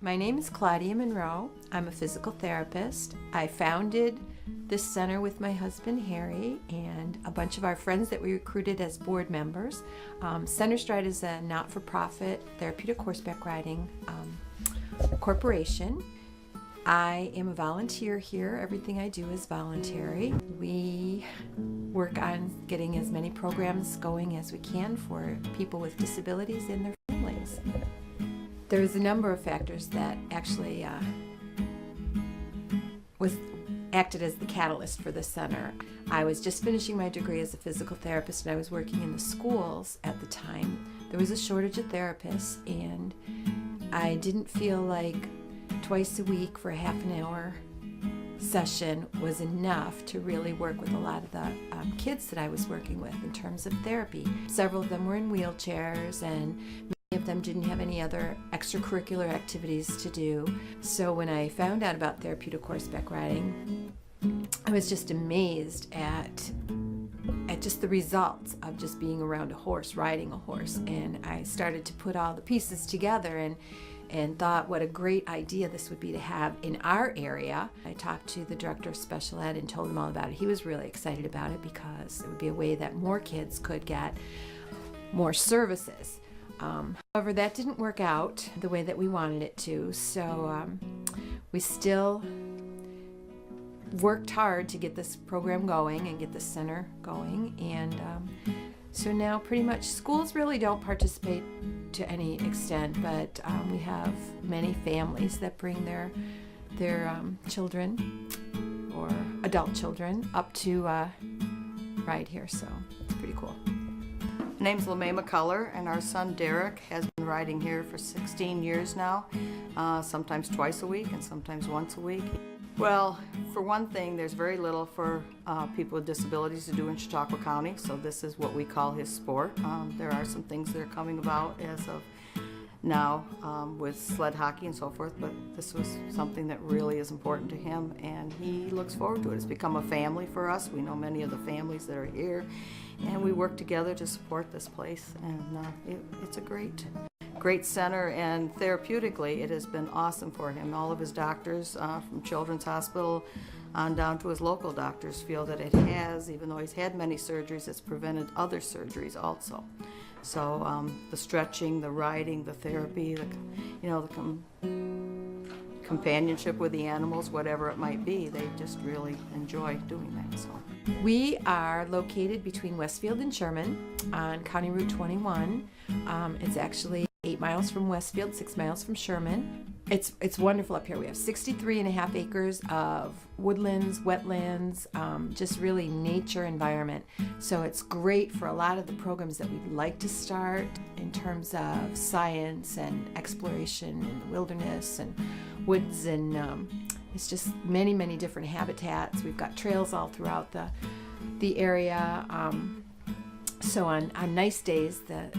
My name is Claudia Monroe. I'm a physical therapist. I founded this center with my husband Harry and a bunch of our friends that we recruited as board members. Centaur Stride is a not-for-profit therapeutic horseback riding corporation. I am a volunteer here. Everything I do is voluntary. We work on getting as many programs going as we can for people with disabilities and their families. There's a number of factors that actually acted as the catalyst for the center. I was just finishing my degree as a physical therapist and I was working in the schools at the time. There was a shortage of therapists and I didn't feel like twice a week for a half an hour session was enough to really work with a lot of the kids that I was working with in terms of therapy. Several of them were in wheelchairs and many of them didn't have any other extracurricular activities to do. So when I found out about therapeutic horseback riding, I was just amazed at just the results of just being around a horse, riding a horse. And I started to put all the pieces together and thought what a great idea this would be to have in our area. I talked to the director of special ed and told him all about it. He was really excited about it because it would be a way that more kids could get more services. However, that didn't work out the way that we wanted it to, so we still worked hard to get this program going and get the center going, and so now pretty much schools really don't participate to any extent, but we have many families that bring their children or adult children up to ride here, so it's pretty cool. My name's LeMay McCullough, and our son Derek has been riding here for 16 years now, sometimes twice a week and sometimes once a week. Well, for one thing, there's very little for people with disabilities to do in Chautauqua County, so this is what we call his sport. There are some things that are coming about as of now with sled hockey and so forth, but this was something that really is important to him, and he looks forward to it. It's become a family for us. We know many of the families that are here, and we work together to support this place, and it's a great center, and therapeutically it has been awesome for him. All of his doctors from Children's Hospital on down to his local doctors feel that it has, even though he's had many surgeries, it's prevented other surgeries also. So the stretching, the riding, the therapy, the companionship with the animals, whatever it might be, they just really enjoy doing that. So we are located between Westfield and Sherman on County Route 21. It's actually 8 miles from Westfield, 6 miles from Sherman. It's wonderful up here. We have 63.5 acres of woodlands, wetlands, just really nature environment. So it's great for a lot of the programs that we'd like to start in terms of science and exploration in the wilderness and woods, and it's just many, many different habitats. We've got trails all throughout the area. So on nice days, the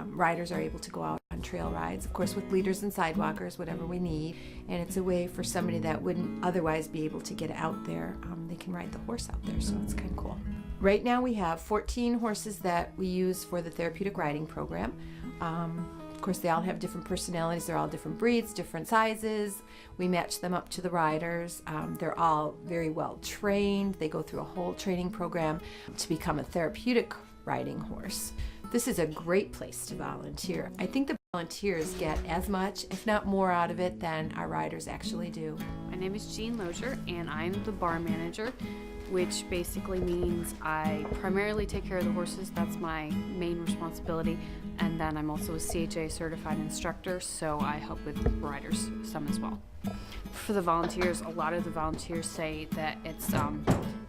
riders are able to go out on trail rides, of course with leaders and sidewalkers, whatever we need, and it's a way for somebody that wouldn't otherwise be able to get out there. They can ride the horse out there, so it's kind of cool. Right now we have 14 horses that we use for the therapeutic riding program. Of course they all have different personalities, they're all different breeds, different sizes. We match them up to the riders. They're all very well trained. They go through a whole training program to become a therapeutic riding horse. This is a great place to volunteer. I think the volunteers get as much, if not more, out of it than our riders actually do. My name is Jean Lozier, and I'm the bar manager, which basically means I primarily take care of the horses. That's my main responsibility. And then I'm also a CHA certified instructor, so I help with riders some as well. For the volunteers, a lot of the volunteers say that it's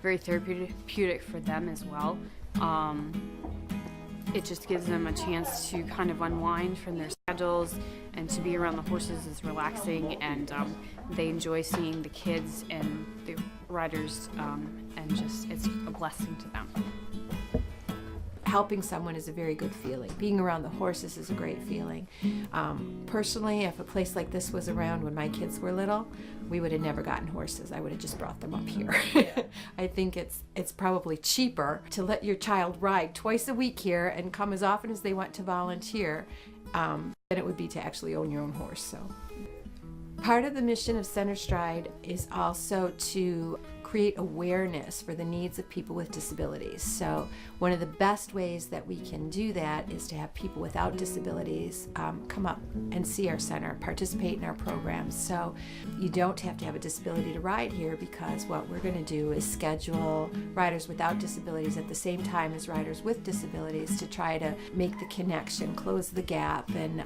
very therapeutic for them as well. It just gives them a chance to kind of unwind from their schedules, and to be around the horses is relaxing, and they enjoy seeing the kids and the riders, and just it's a blessing to them. Helping someone is a very good feeling. Being around the horses is a great feeling. Personally, if a place like this was around when my kids were little, we would have never gotten horses. I would have just brought them up here. I think it's probably cheaper to let your child ride twice a week here and come as often as they want to volunteer than it would be to actually own your own horse. So Part of the mission of Centaur Stride is also to create awareness for the needs of people with disabilities. So one of the best ways that we can do that is to have people without disabilities come up and see our center, participate in our programs. So you don't have to have a disability to ride here, because what we're going to do is schedule riders without disabilities at the same time as riders with disabilities to try to make the connection, close the gap, and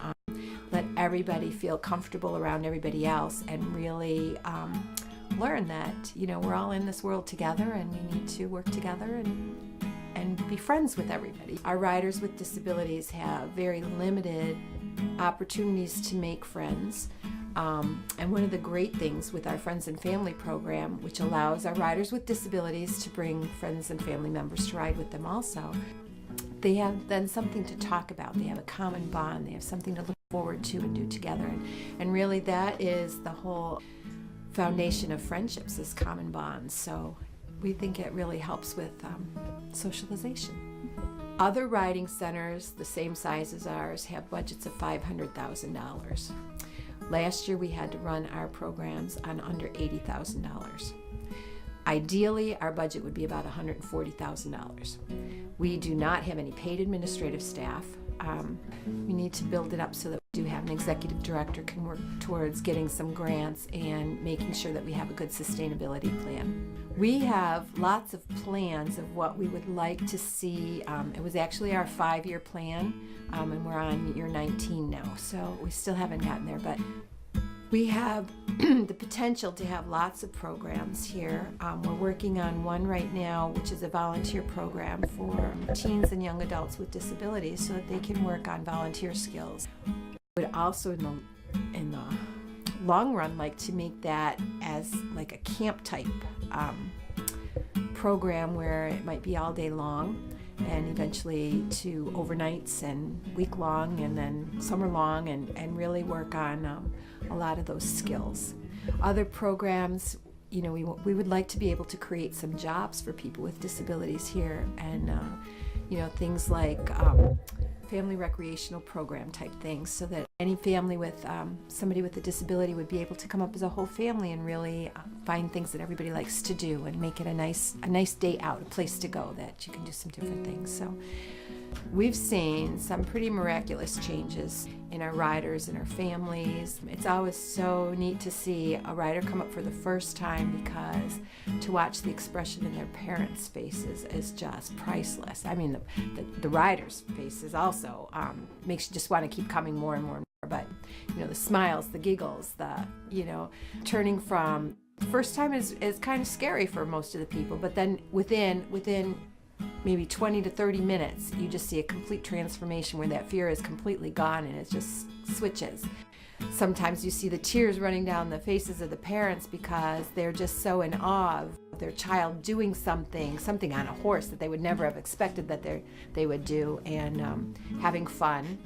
let everybody feel comfortable around everybody else, and really learn that, you know, we're all in this world together and we need to work together and be friends with everybody. Our riders with disabilities have very limited opportunities to make friends. And one of the great things with our Friends and Family program, which allows our riders with disabilities to bring friends and family members to ride with them also, they have then something to talk about. They have a common bond. They have something to look forward to and do together. And really that is the whole foundation of friendships, is common bonds. So we think it really helps with socialization. Other riding centers the same size as ours have budgets of $500,000. Last year we had to run our programs on under $80,000. Ideally, our budget would be about $140,000. We do not have any paid administrative staff. We need to build it up so that we do have an executive director can work towards getting some grants and making sure that we have a good sustainability plan. We have lots of plans of what we would like to see. It was actually our 5-year plan, and we're on year 19 now, so we still haven't gotten there, but we have the potential to have lots of programs here. We're working on one right now, which is a volunteer program for teens and young adults with disabilities so that they can work on volunteer skills. We would also, in the long run, like to make that as like a camp type program where it might be all day long, and eventually to overnights and week long and then summer long, and really work on a lot of those skills. Other programs, you know, we would like to be able to create some jobs for people with disabilities here, and you know, things like family recreational program type things, so that any family with somebody with a disability would be able to come up as a whole family and really find things that everybody likes to do and make it a nice day out, a place to go that you can do some different things. So we've seen some pretty miraculous changes in our riders and our families. It's always so neat to see a rider come up for the first time, because to watch the expression in their parents' faces is just priceless. I mean, the riders' faces also makes you just want to keep coming more and more and more. But, you know, the smiles, the giggles, you know, turning from the first time is kind of scary for most of the people, but then within maybe 20 to 30 minutes, you just see a complete transformation where that fear is completely gone and it just switches. Sometimes you see the tears running down the faces of the parents because they're just so in awe of their child doing something on a horse that they would never have expected that they would do, and having fun.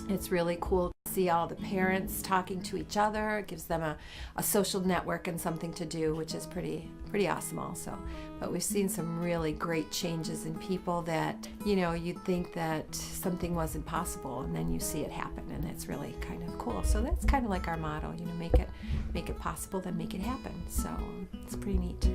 It's really cool to see all the parents talking to each other. It gives them a social network and something to do, which is pretty awesome also. But we've seen some really great changes in people that, you know, you'd think that something wasn't possible, and then you see it happen, and it's really kind of cool. So that's kind of like our motto, you know, make it possible, then make it happen. So it's pretty neat.